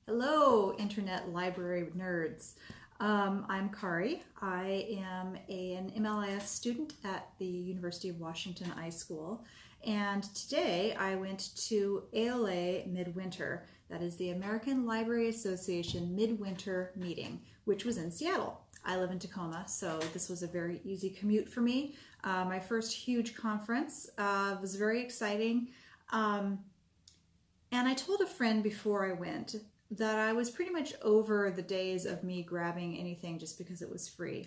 Hello, Internet Library nerds. I'm Kari. I am an MLIS student at the University of Washington iSchool, and today I went to ALA Midwinter. That is the American Library Association Midwinter meeting, which was in Seattle. I live in Tacoma, so this was a very easy commute for me. My first huge conference was very exciting. And I told a friend before I went that I was pretty much over the days of me grabbing anything just because it was free.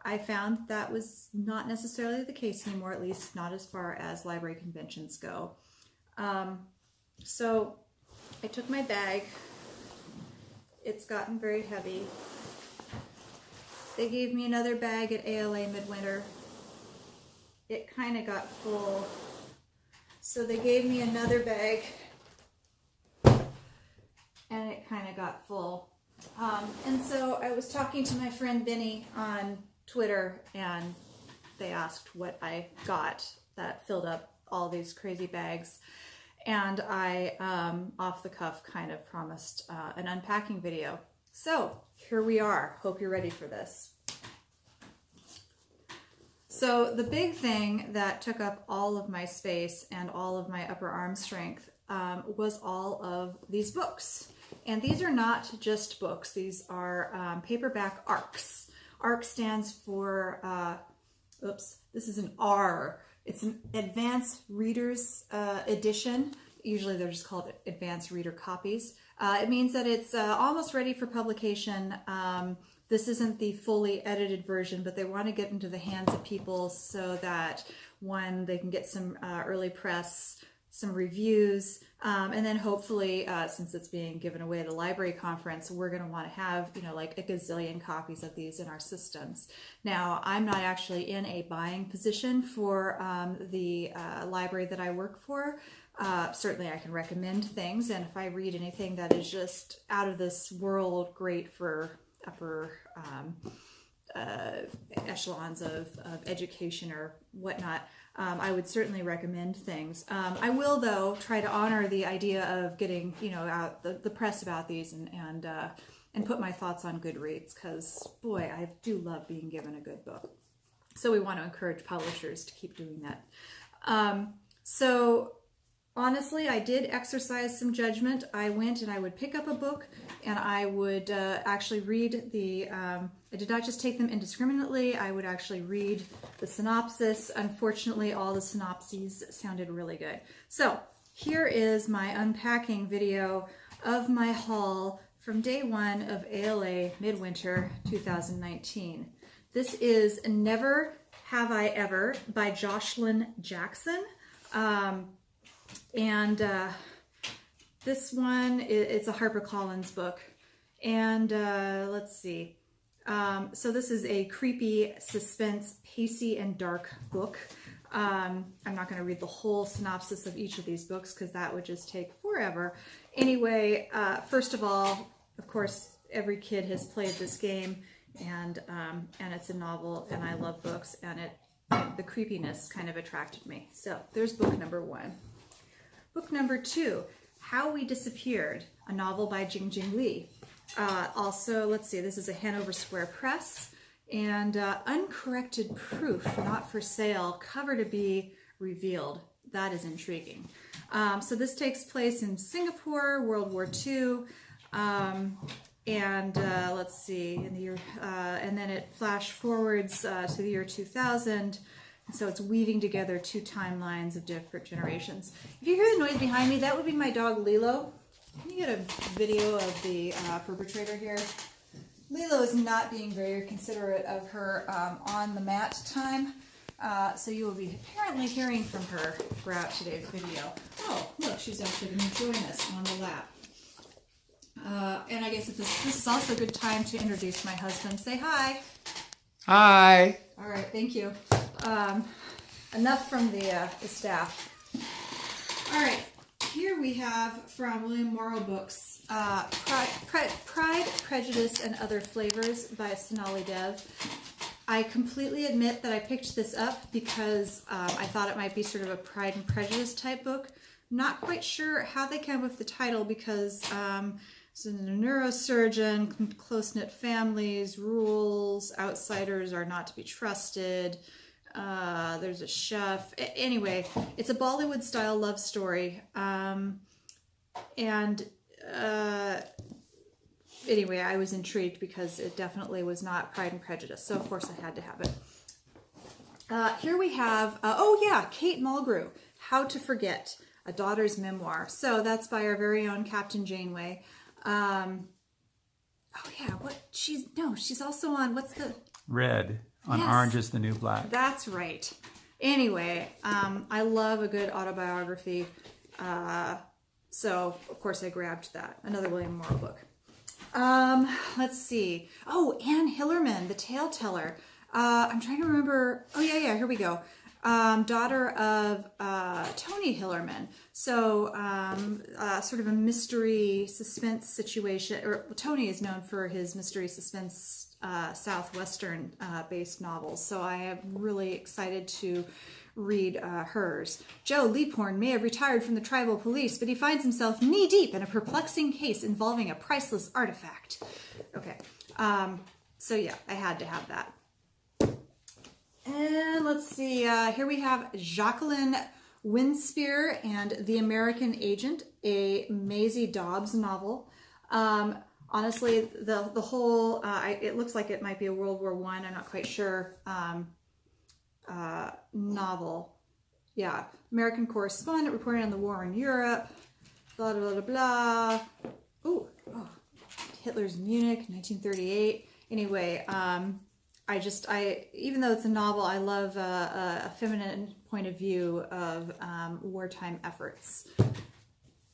I found that was not necessarily the case anymore, at least not as far as library conventions go. So I took my bag. It's gotten very heavy. They gave me another bag at ALA Midwinter. It kind of got full. So they gave me another bag and it kind of got full. And so I was talking to my friend Benny on Twitter, and they asked what I got that filled up all these crazy bags. And I, off the cuff, kind of promised an unpacking video. So here we are. Hope you're ready for this. So the big thing that took up all of my space and all of my upper arm strength was all of these books. And these are not just books. These are paperback ARCs. ARC stands for, this is an R. It's an Advanced Readers Edition. Usually they're just called Advanced Reader Copies. It means that it's almost ready for publication. This isn't the fully edited version, but they want to get into the hands of people so that, one, they can get some early press, some reviews, and then hopefully, since it's being given away at a library conference, we're going to want to have, like a gazillion copies of these in our systems. Now, I'm not actually in a buying position for the library that I work for. Certainly I can recommend things, and if I read anything that is just out of this world, great for upper echelons of education or whatnot, I would certainly recommend things. I will, though, try to honor the idea of getting, out the press about these and put my thoughts on Goodreads, because, boy, I do love being given a good book. So we want to encourage publishers to keep doing that. So honestly, I did exercise some judgment. I went and I would pick up a book and I would actually read I did not just take them indiscriminately. I would actually read the synopsis. Unfortunately, all the synopses sounded really good. So here is my unpacking video of my haul from day one of ALA Midwinter 2019. This is Never Have I Ever by Jocelyn Jackson. This one, it's a HarperCollins book. And let's see. So this is a creepy, suspense, pacey, and dark book. I'm not going to read the whole synopsis of each of these books because that would just take forever. Anyway, first of all, of course, every kid has played this game, and it's a novel, and I love books, and the creepiness kind of attracted me. So there's book number one. Book number two, How We Disappeared, a novel by Jing Li. Also, let's see, this is a Hanover Square Press, and Uncorrected Proof, Not for Sale, cover to be revealed. That is intriguing. So this takes place in Singapore, World War II, let's see, in the year, and then it flash forwards to the year 2000. So it's weaving together two timelines of different generations. If you hear the noise behind me, that would be my dog Lilo. Can you get a video of the perpetrator here? Lilo is not being very considerate of her on the mat time, so you will be apparently hearing from her throughout today's video. Oh, look, she's actually going to join us on the lap. And I guess this is also a good time to introduce my husband. Say hi. Hi. All right, thank you. Enough from the staff. All right, here we have from William Morrow Books, Pride, Prejudice, and Other Flavors by Sonali Dev. I completely admit that I picked this up because I thought it might be sort of a Pride and Prejudice type book, Not quite sure how they came up with the title because it's a neurosurgeon, close-knit families, rules, outsiders are not to be trusted. There's a chef. Anyway, it's a Bollywood-style love story. Anyway, I was intrigued because it definitely was not Pride and Prejudice. So, of course, I had to have it. Here we have, Kate Mulgrew, How to Forget, A Daughter's Memoir. So that's by our very own Captain Janeway. She's also on, what's the... Red on Yes. Orange is the New Black. That's right. Anyway, I love a good autobiography. So, of course, I grabbed that. Another William Morrow book. Let's see. Oh, Anne Hillerman, The Tale Teller. I'm trying to remember. Oh, yeah, here we go. Daughter of Tony Hillerman. So, sort of a mystery suspense situation. Or Tony is known for his mystery suspense Southwestern based novels. So I am really excited to read hers. Joe Leaphorn may have retired from the tribal police, but he finds himself knee-deep in a perplexing case involving a priceless artifact. Okay. So yeah, I had to have that. And let's see, here we have Jacqueline Winspear and The American Agent, a Maisie Dobbs novel. Honestly, the whole, it looks like it might be a World War I, I'm not quite sure, novel. Yeah, American correspondent reporting on the war in Europe, blah, blah, blah, blah. Ooh, Hitler's Munich, 1938. Anyway, even though it's a novel, I love a feminine point of view of wartime efforts.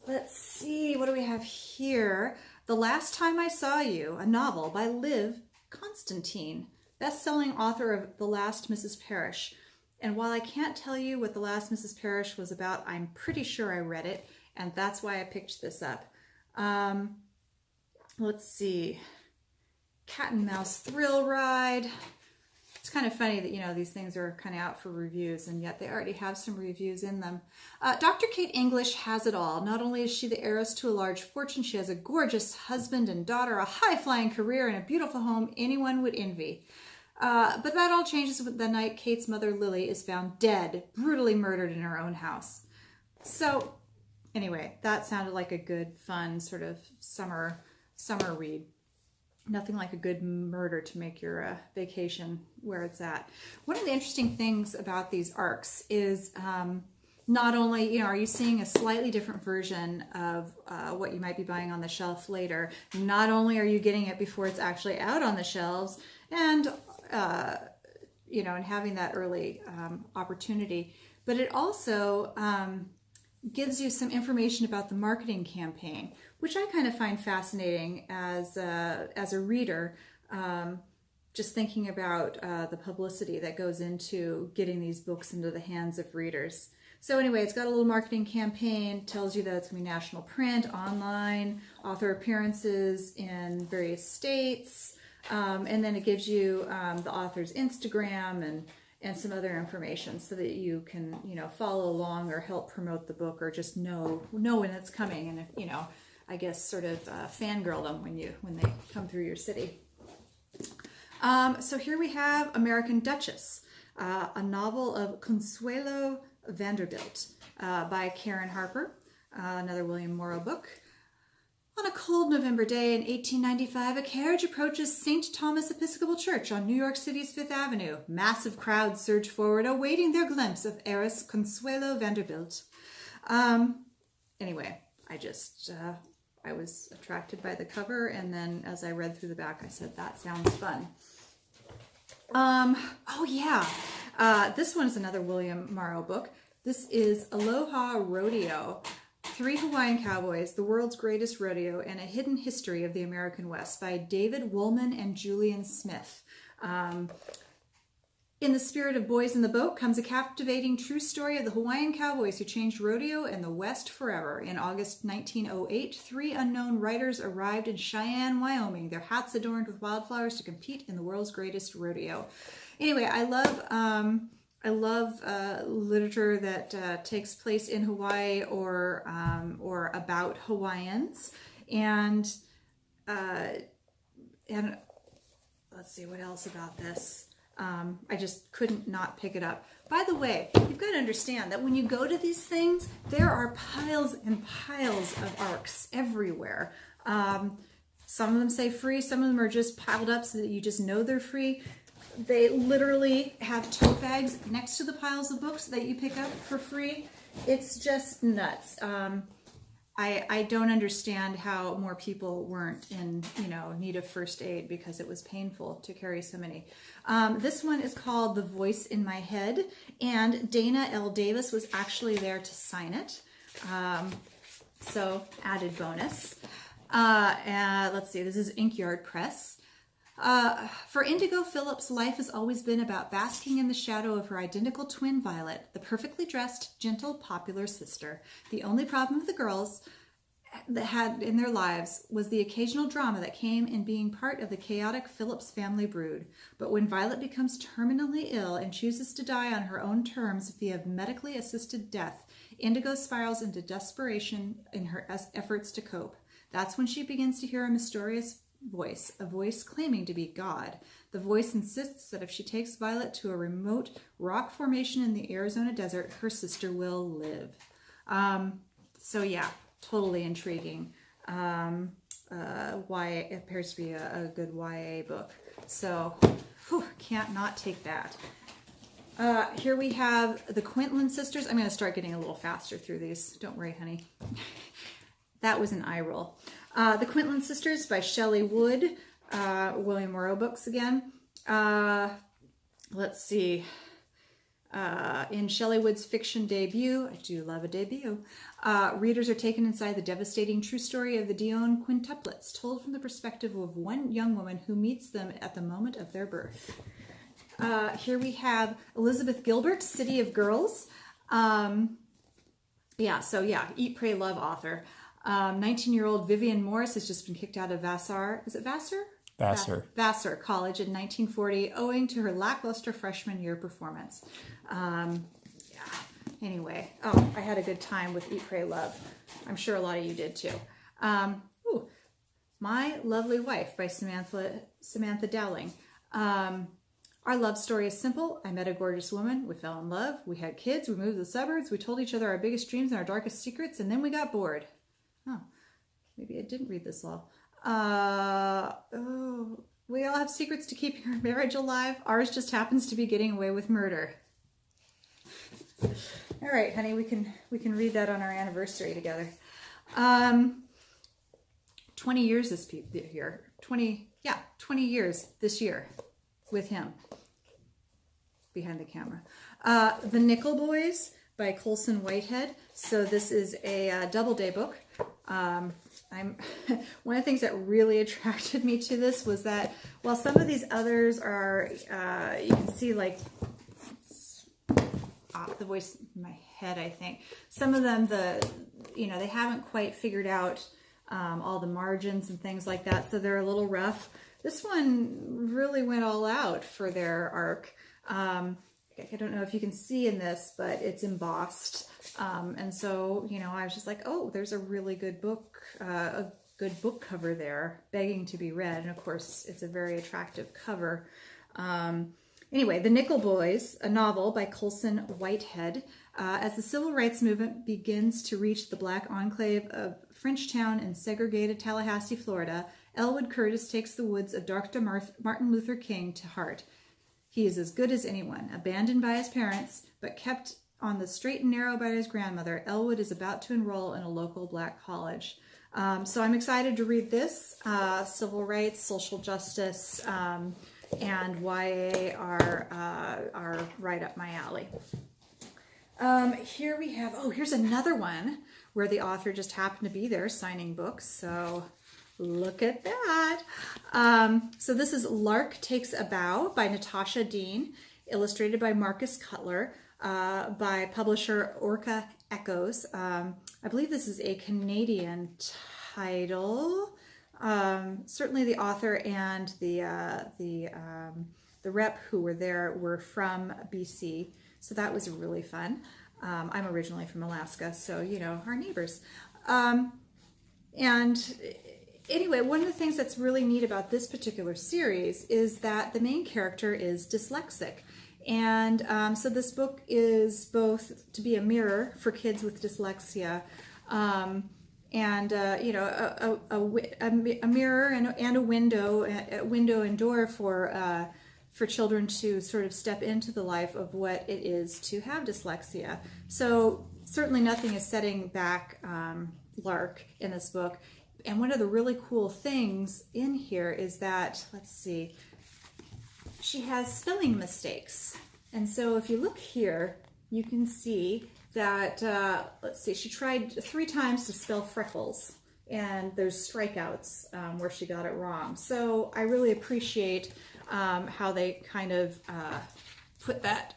Let's see, what do we have here? The Last Time I Saw You, a novel by Liv Constantine, best-selling author of The Last Mrs. Parrish. And while I can't tell you what The Last Mrs. Parrish was about, I'm pretty sure I read it, and that's why I picked this up. Let's see. Cat and Mouse Thrill Ride. It's kind of funny that, these things are kind of out for reviews, and yet they already have some reviews in them. Dr. Kate English has it all. Not only is she the heiress to a large fortune, she has a gorgeous husband and daughter, a high-flying career, and a beautiful home anyone would envy. But that all changes the night Kate's mother, Lily, is found dead, brutally murdered in her own house. So, anyway, that sounded like a good, fun sort of summer read. Nothing like a good murder to make your vacation where it's at. One of the interesting things about these ARCs is not only, are you seeing a slightly different version of what you might be buying on the shelf later, not only are you getting it before it's actually out on the shelves, and, and having that early opportunity, but it also gives you some information about the marketing campaign, which I kind of find fascinating as a reader, just thinking about the publicity that goes into getting these books into the hands of readers. So anyway, it's got a little marketing campaign, tells you that it's going to be national print, online, author appearances in various states, and then it gives you the author's Instagram and some other information so that you can, follow along or help promote the book or just know when it's coming and, I guess sort of fangirl them when they come through your city. So here we have American Duchess, a novel of Consuelo Vanderbilt by Karen Harper, another William Morrow book. On a cold November day in 1895, a carriage approaches St. Thomas Episcopal Church on New York City's Fifth Avenue. Massive crowds surge forward, awaiting their glimpse of heiress Consuelo Vanderbilt. Anyway, I was attracted by the cover, and then as I read through the back, I said, that sounds fun. This one is another William Morrow book. This is Aloha Rodeo, 3 Hawaiian Cowboys, the World's Greatest Rodeo, and a Hidden History of the American West by David Woolman and Julian Smith. In the spirit of Boys in the Boat comes a captivating true story of the Hawaiian cowboys who changed rodeo and the West forever. In August 1908, 3 unknown riders arrived in Cheyenne, Wyoming, their hats adorned with wildflowers to compete in the world's greatest rodeo. Anyway, I I love literature that takes place in Hawaii or about Hawaiians, and let's see what else about this. I just couldn't not pick it up. By the way, you've got to understand that when you go to these things, there are piles and piles of ARCs everywhere. Some of them say free, some of them are just piled up so that you just know they're free. They literally have tote bags next to the piles of books that you pick up for free. It's just nuts. I don't understand how more people weren't in, need of first aid because it was painful to carry so many. This one is called The Voice in My Head, and Dana L. Davis was actually there to sign it. So added bonus. And let's see, this is Inkyard Press. For Indigo Phillips, life has always been about basking in the shadow of her identical twin Violet, the perfectly dressed, gentle, popular sister. The only problem with the girls that had in their lives was the occasional drama that came in being part of the chaotic Phillips family brood. But when Violet becomes terminally ill and chooses to die on her own terms via medically assisted death, Indigo spirals into desperation in her efforts to cope. That's when she begins to hear a mysterious voice, a voice claiming to be God. The voice insists that if she takes Violet to a remote rock formation in the Arizona desert, her sister will live. So yeah, totally intriguing. It appears to be a good YA book. So, can't not take that. Here we have the Quinlan sisters. I'm going to start getting a little faster through these. Don't worry, honey. That was an eye roll. The Quinlan Sisters by Shelley Wood. William Morrow books again. Let's see. In Shelley Wood's fiction debut, I do love a debut, readers are taken inside the devastating true story of the Dion quintuplets, told from the perspective of one young woman who meets them at the moment of their birth. Here we have Elizabeth Gilbert, City of Girls. Eat, Pray, Love author. 19-year-old Vivian Morris has just been kicked out of Vassar. Is it Vassar? Vassar College in 1940, owing to her lackluster freshman year performance. Anyway, I had a good time with Eat, Pray, Love. I'm sure a lot of you did too. My Lovely Wife by Samantha Dowling. Our love story is simple. I met a gorgeous woman. We fell in love. We had kids. We moved to the suburbs. We told each other our biggest dreams and our darkest secrets, and then we got bored. Oh, maybe I didn't read this all. We all have secrets to keep your marriage alive. Ours just happens to be getting away with murder. All right, honey, we can read that on our anniversary together. 20 years this year. 20 years this year with him behind the camera. The Nickel Boys by Colson Whitehead. So this is a double-day book. One of the things that really attracted me to this was that while some of these others are, you can see like the voice in my head, I think. Some of them, they haven't quite figured out all the margins and things like that, so they're a little rough. This one really went all out for their arc. I don't know if you can see in this, but it's embossed. And so, I was just like, oh, there's a really good book, a good book cover there, begging to be read. And of course, it's a very attractive cover. Anyway, The Nickel Boys, a novel by Colson Whitehead. As the civil rights movement begins to reach the Black enclave of Frenchtown in segregated Tallahassee, Florida, Elwood Curtis takes the words of Dr. Martin Luther King to heart. He is as good as anyone, abandoned by his parents, but kept on the straight and narrow by his grandmother. Elwood is about to enroll in a local Black college. So I'm excited to read this. Civil rights, social justice, and YA are right up my alley. Here we have, here's another one where the author just happened to be there signing books. So look at that. So this is Lark Takes a Bow by Natasha Dean, illustrated by Marcus Cutler, by publisher Orca Echoes. I believe this is a Canadian title. Certainly the author and the rep who were there were from BC. So that was really fun. I'm originally from Alaska, so, you know, our neighbors. And anyway, one of the things that's really neat about this particular series is that the main character is dyslexic. And so this book is both to be a mirror for kids with dyslexia, and you know, a mirror and a window and door for children to sort of step into the life of what it is to have dyslexia. So certainly nothing is setting back Lark in this book. And one of the really cool things in here is that, let's see, she has spelling mistakes. And so if you look here, you can see that, let's see, she tried 3 times to spell freckles, and there's strikeouts where she got it wrong. So I really appreciate how they kind of put that,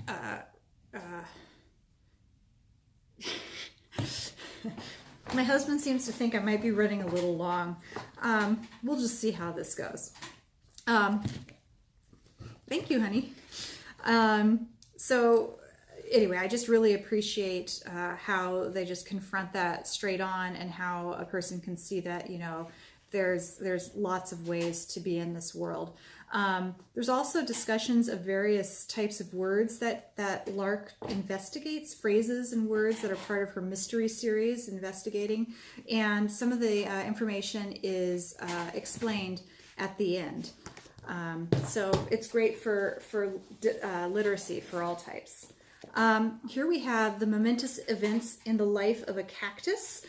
my husband seems to think I might be running a little long. We'll just see how this goes. Thank you, honey. So anyway, I just really appreciate how they just confront that straight on, and how a person can see that, you know, there's lots of ways to be in this world. There's also discussions of various types of words that Lark investigates, phrases and words that are part of her mystery series, investigating. And some of the information is explained at the end. So it's great for literacy for all types. Here we have the momentous events in the life of a cactus.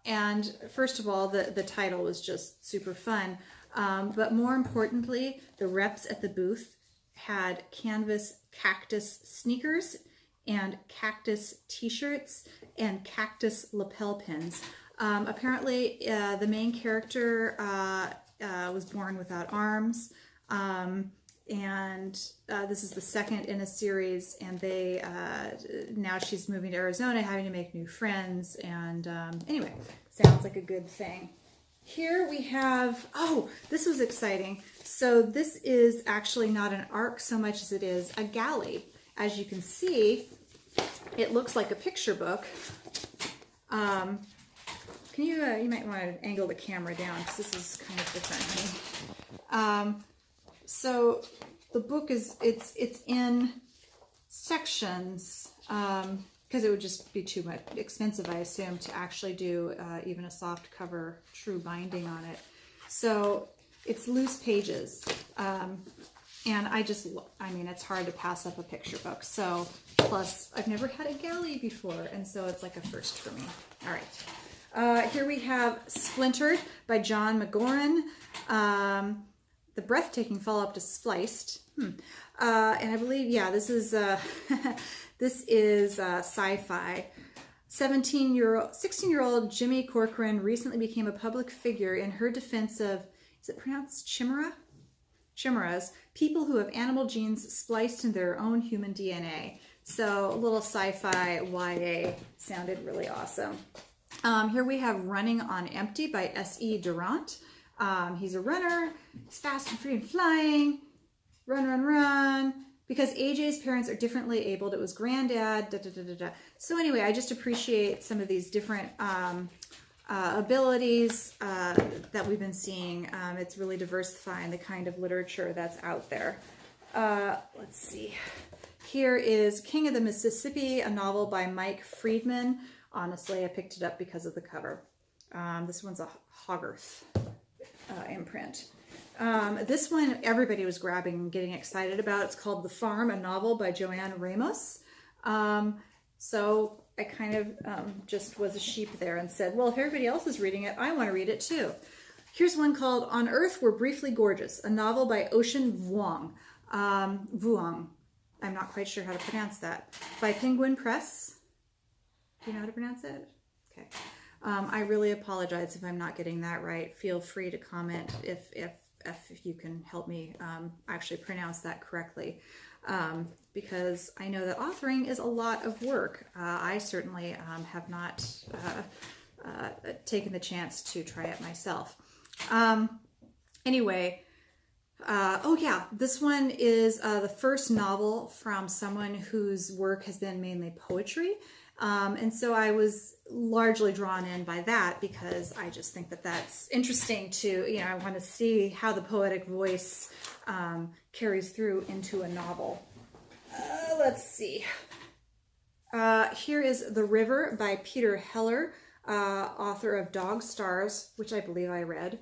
And first of all, the title was just super fun. But more importantly, the reps at the booth had canvas cactus sneakers and cactus t-shirts and cactus lapel pins. Apparently, the main character was born without arms. And this is the second in a series, and they now she's moving to Arizona, having to make new friends, and anyway, sounds like a good thing. Here we have, oh, this was exciting. So this is actually not an ARC so much as it is a galley. As you can see, it looks like a picture book. Can you, you might want to angle the camera down because this is kind of different. So the book is, it's in sections, because it would just be too much expensive, I assume, to actually do even a soft cover true binding on it. So it's loose pages. And I mean, it's hard to pass up a picture book. So, plus I've never had a galley before, and so it's like a first for me. All right. Here we have Splintered by John McGoran. The breathtaking follow-up to Spliced. And I believe, yeah, this is this is sci-fi. 16-year-old Jimmy Corcoran recently became a public figure in her defense of, is it pronounced chimera? Chimeras, people who have animal genes spliced in their own human DNA. So a little sci-fi YA sounded really awesome. Here we have Running on Empty by S.E. Durant. He's a runner. He's fast and free and flying. Run, run, run. Because AJ's parents are differently abled. It was granddad. Da, da, da, da, da. So anyway, I just appreciate some of these different abilities that we've been seeing. It's really diversifying the kind of literature that's out there. Let's see. Here is King of the Mississippi, a novel by Mike Friedman. Honestly, I picked it up because of the cover. This one's a Hogarth imprint. This one everybody was grabbing and getting excited about. It's called The Farm, a novel by Joanne Ramos. So I kind of just was a sheep there and said, well, if everybody else is reading it, I want to read it too. Here's one called On Earth We're Briefly Gorgeous, a novel by Ocean Vuong. Vuong. I'm not quite sure how to pronounce that. By Penguin Press. Do you know how to pronounce it? Okay. I really apologize if I'm not getting that right. Feel free to comment if you can help me actually pronounce that correctly. Because I know that authoring is a lot of work. I certainly have not taken the chance to try it myself. Anyway, Oh yeah, this one is the first novel from someone whose work has been mainly poetry. And so I was largely drawn in by that because I just think that that's interesting to, I want to see how the poetic voice carries through into a novel. Let's see. Here is The River by Peter Heller, author of Dog Stars, which I believe I read.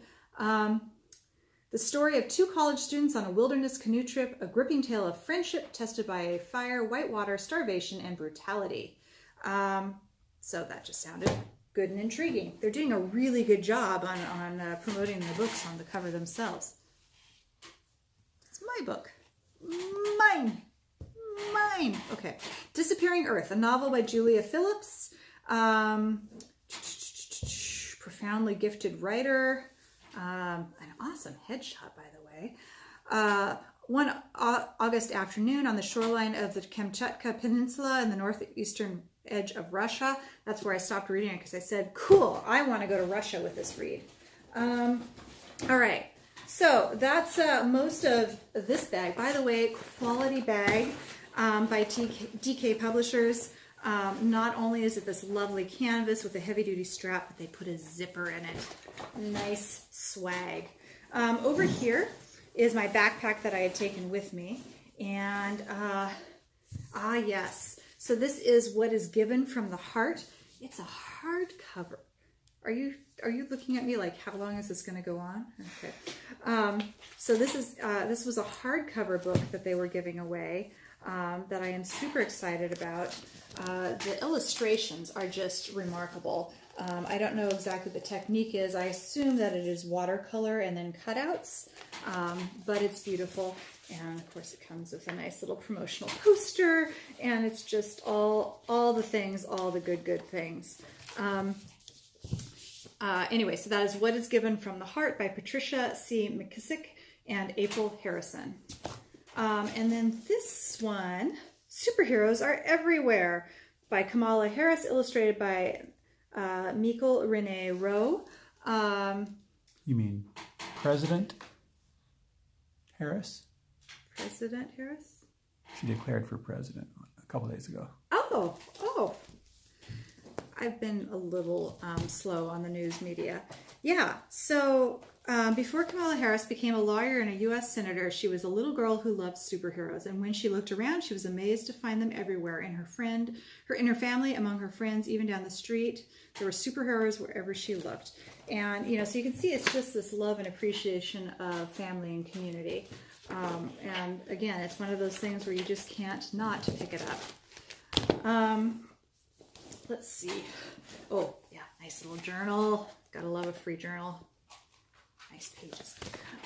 The story of two college students on a wilderness canoe trip, a gripping tale of friendship tested by fire, whitewater, starvation, and brutality. So that just sounded good and intriguing. They're doing a really good job on promoting the books on the cover themselves. It's my book. Mine. Okay. Disappearing Earth, a novel by Julia Phillips. Profoundly gifted writer. An awesome headshot, by the way. One August afternoon on the shoreline of the Kamchatka Peninsula in the northeastern edge of Russia. That's where I stopped reading it because I said, cool, I want to go to Russia with this read. All right, so that's most of this bag. By the way, quality bag by DK Publishers. Not only is it this lovely canvas with a heavy-duty strap, but they put a zipper in it. Nice swag. Over here is my backpack that I had taken with me. And, yes. So this is What is Given from the Heart. It's a hardcover. Are you looking at me like, how long is this going to go on? Okay. So this was a hardcover book that they were giving away. That I am super excited about. The illustrations are just remarkable. I don't know exactly what the technique is. I assume that it is watercolor and then cutouts, but it's beautiful. And of course it comes with a nice little promotional poster, and it's just all the things, all the good things. Anyway, so that is What is Given from the Heart by Patricia C. McKissick and April Harrison. And then this one, Superheroes Are Everywhere by Kamala Harris, illustrated by Mikkel Renee Rowe. You mean President Harris? President Harris? She declared for president a couple days ago. Oh. I've been a little slow on the news media. Yeah, so before Kamala Harris became a lawyer and a U.S. senator, she was a little girl who loved superheroes. And when she looked around, she was amazed to find them everywhere. In her family, among her friends, even down the street. There were superheroes wherever she looked. And, so you can see it's just this love and appreciation of family and community. And again, it's one of those things where you just can't not pick it up. Let's see. Oh, yeah, nice little journal. Gotta love a free journal. Nice pages.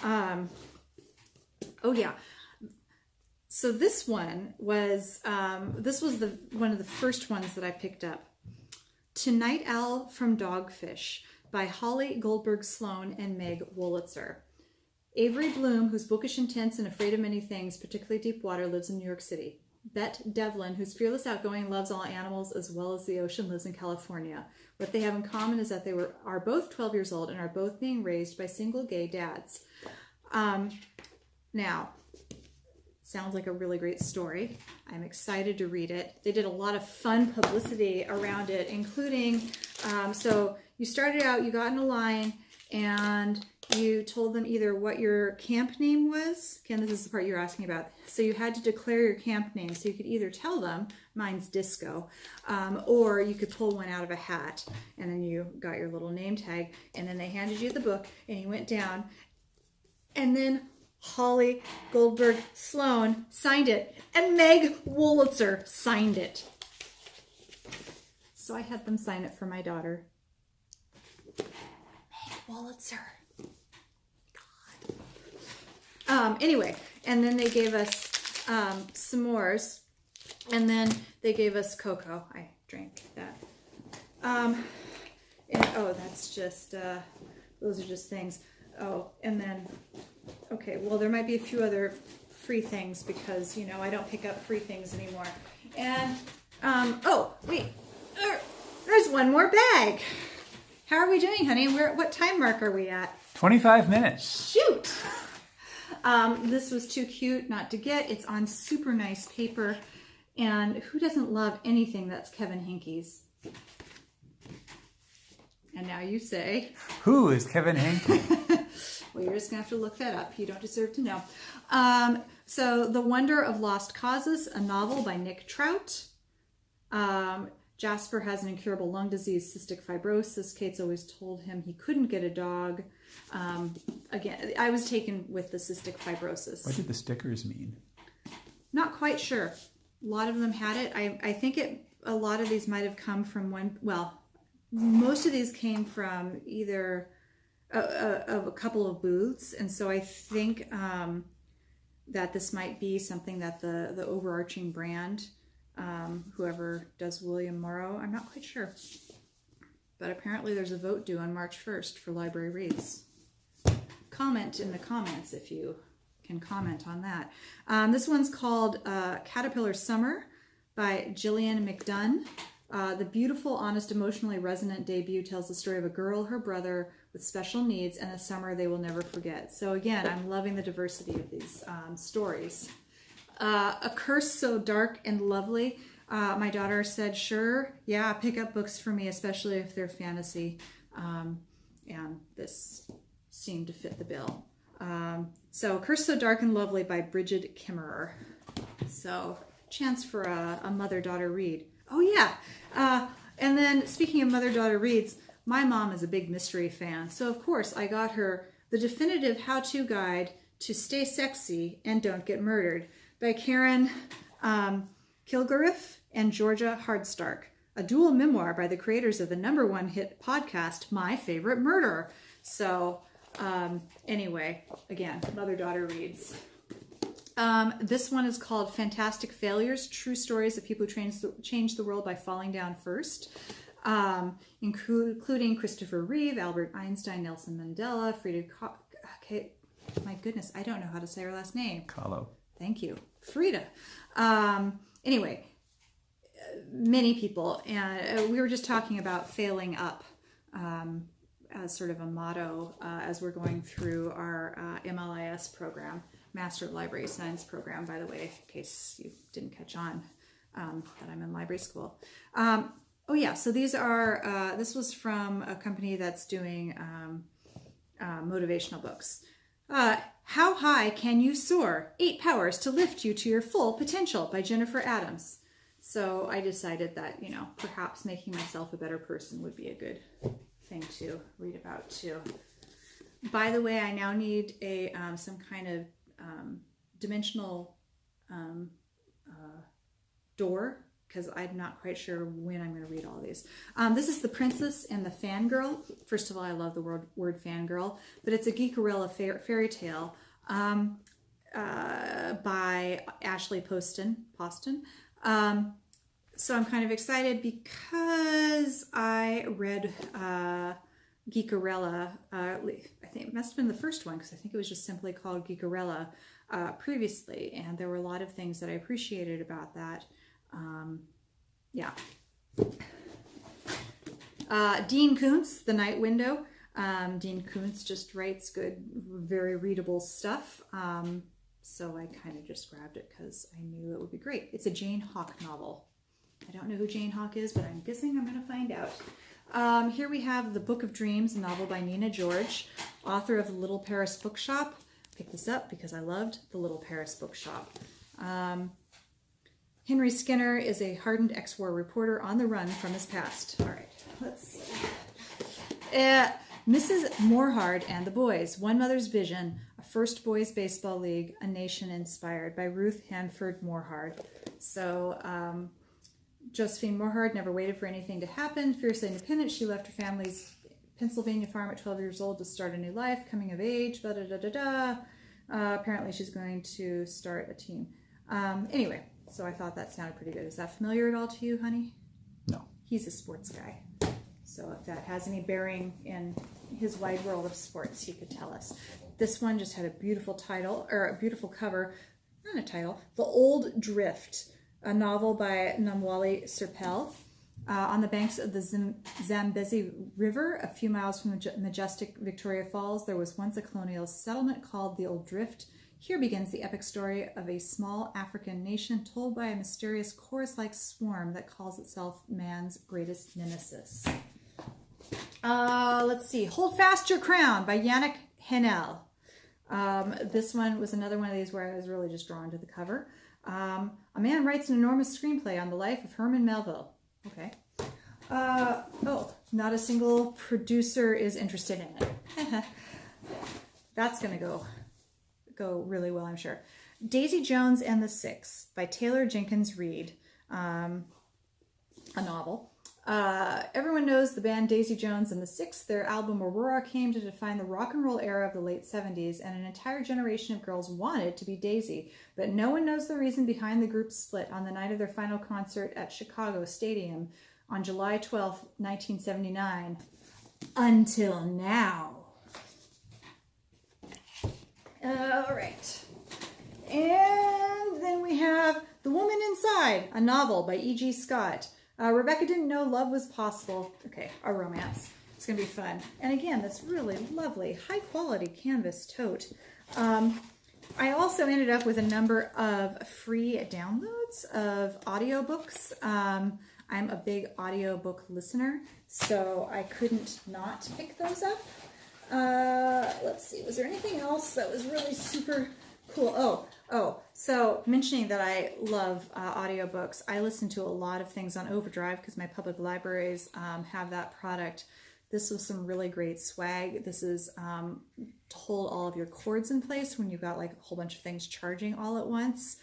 Oh yeah. So this one was one of the first ones that I picked up. To Night Owl from Dogfish by Holly Goldberg Sloan and Meg Wolitzer. Avery Bloom, who's bookish, intense, and afraid of many things, particularly deep water, lives in New York City. Bette Devlin, who's fearless, outgoing, loves all animals as well as the ocean, lives in California. What they have in common is that they are both 12 years old and are both being raised by single gay dads. Now, sounds like a really great story. I'm excited to read it. They did a lot of fun publicity around it, including, so you started out, you got in a line, and you told them either what your camp name was. Ken, this is the part you're asking about. So you had to declare your camp name. So you could either tell them, mine's Disco, or you could pull one out of a hat, and then you got your little name tag, and then they handed you the book, and you went down, and then Holly Goldberg Sloan signed it, and Meg Wolitzer signed it. So I had them sign it for my daughter. Meg Wolitzer. Anyway, and then they gave us s'mores, and then they gave us cocoa. I drank that. And oh, that's just, those are just things. Oh, and then, okay, well, there might be a few other free things because, I don't pick up free things anymore. And, oh, wait, there's one more bag. How are we doing, honey? What time mark are we at? 25 minutes. Shoot. This was too cute not to get. It's on super nice paper. And who doesn't love anything that's Kevin Henkes? And now you say... Who is Kevin Henkes? Well, you're just going to have to look that up. You don't deserve to know. So The Wonder of Lost Causes, a novel by Nick Trout. Jasper has an incurable lung disease, cystic fibrosis. Kate's always told him he couldn't get a dog. Again, I was taken with the cystic fibrosis. What did the stickers mean? Not quite sure. A lot of them had it. I think a lot of these might have come from most of these came from either a couple of booths. And so I think that this might be something that the overarching brand, whoever does William Morrow, I'm not quite sure. But apparently there's a vote due on March 1st for library reads. Comment in the comments if you can comment on that. This one's called Caterpillar Summer by Gillian McDunn. The beautiful, honest, emotionally resonant debut tells the story of a girl, her brother with special needs, and a summer they will never forget. So again, I'm loving the diversity of these stories. A Curse So Dark and Lovely. My daughter said, sure, yeah, pick up books for me, especially if they're fantasy. And this seemed to fit the bill. So Curse So Dark and Lovely by Bridget Kimmerer. So chance for a mother-daughter read. Oh yeah. And then speaking of mother-daughter reads, my mom is a big mystery fan. So of course I got her the definitive how-to guide to stay sexy and don't get murdered by Karen Kilgariff and Georgia Hardstark. A dual memoir by the creators of the #1 hit podcast, My Favorite Murder. So anyway, again, mother-daughter reads. This one is called Fantastic Failures, True Stories of People Who Changed the World by Falling Down First, including Christopher Reeve, Albert Einstein, Nelson Mandela, Frida Kahlo. Okay, my goodness, I don't know how to say her last name. Kahlo. Thank you. Frida. Anyway, many people. And we were just talking about failing up as sort of a motto as we're going through our MLIS program. Master of Library Science program, by the way, in case you didn't catch on that I'm in library school. Oh yeah, so these are, this was from a company that's doing motivational books. How High Can You Soar? 8 Powers to Lift You to Your Full Potential by Jennifer Adams. So I decided that, perhaps making myself a better person would be a good thing to read about too. By the way, I now need some kind of dimensional door, because I'm not quite sure when I'm going to read all these. This is The Princess and the Fangirl. First of all, I love the word fangirl, but it's a Geekerella fairy tale by Ashley Poston. So I'm kind of excited because I read Geekerella, I think it must have been the first one, because I think it was just simply called Geekerella previously, and there were a lot of things that I appreciated about that. Yeah. Dean Koontz, The Night Window. Dean Koontz just writes good, very readable stuff, so I kind of just grabbed it because I knew it would be great. It's a Jane Hawk novel. I don't know who Jane Hawk is, but I'm guessing I'm going to find out. Here we have The Book of Dreams, a novel by Nina George, author of The Little Paris Bookshop. Picked this up because I loved The Little Paris Bookshop. Henry Skinner is a hardened ex-war reporter on the run from his past. All right, let's see. Mrs. Morehard and the Boys, One Mother's Vision, a First Boys Baseball League, a Nation Inspired by Ruth Hanford Morehard. So, Josephine Morehard never waited for anything to happen. Fiercely independent, she left her family's Pennsylvania farm at 12 years old to start a new life, coming of age, apparently she's going to start a team. Anyway, so I thought that sounded pretty good. Is that familiar at all to you, honey? No. He's a sports guy. So if that has any bearing in his wide world of sports, he could tell us. This one just had a beautiful title, or a beautiful cover, not a title, The Old Drift, a novel by Namwali Serpell. On the banks of the Zambezi River, a few miles from the majestic Victoria Falls, there was once a colonial settlement called the Old Drift. Here begins the epic story of a small African nation told by a mysterious chorus-like swarm that calls itself man's greatest nemesis. Let's see. Hold Fast Your Crown by Yannick Henel. This one was another one of these where I was really just drawn to the cover. A man writes an enormous screenplay on the life of Herman Melville. Okay. Not a single producer is interested in it. That's going to go really well, I'm sure. Daisy Jones and the Six by Taylor Jenkins Reid. A novel. Everyone knows the band Daisy Jones and the Six. Their album Aurora came to define the rock and roll era of the late 70s, and an entire generation of girls wanted to be Daisy, but no one knows the reason behind the group's split on the night of their final concert at Chicago Stadium on July 12th, 1979, until now. All right. And then we have The Woman Inside, a novel by E.G. Scott. Rebecca didn't know love was possible. Okay, a romance. It's going to be fun. And again, this really lovely, high-quality canvas tote. I also ended up with a number of free downloads of audiobooks. I'm a big audiobook listener, so I couldn't not pick those up. Let's see, was there anything else that was really super cool? So mentioning that I love audiobooks, I listen to a lot of things on Overdrive because my public libraries have that product. This was some really great swag. This is to hold all of your cords in place when you've got like a whole bunch of things charging all at once.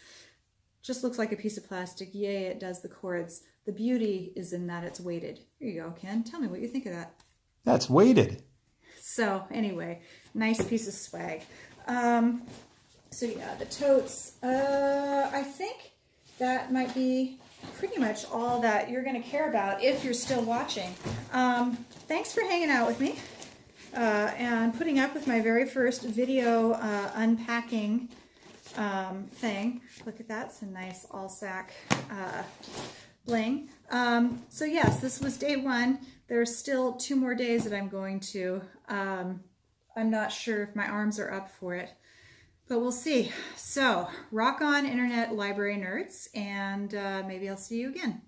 Just looks like a piece of plastic. Yay, it does the cords. The beauty is in that it's weighted. Here you go, Ken. Tell me what you think of that. That's weighted. So anyway, nice piece of swag. So yeah, the totes, I think that might be pretty much all that you're going to care about if you're still watching. Thanks for hanging out with me and putting up with my very first video unpacking thing. Look at that, some nice all-sack bling. So yes, this was day one. There's still 2 more days that I'm going to. I'm not sure if my arms are up for it, but we'll see. So rock on, internet library nerds, and maybe I'll see you again.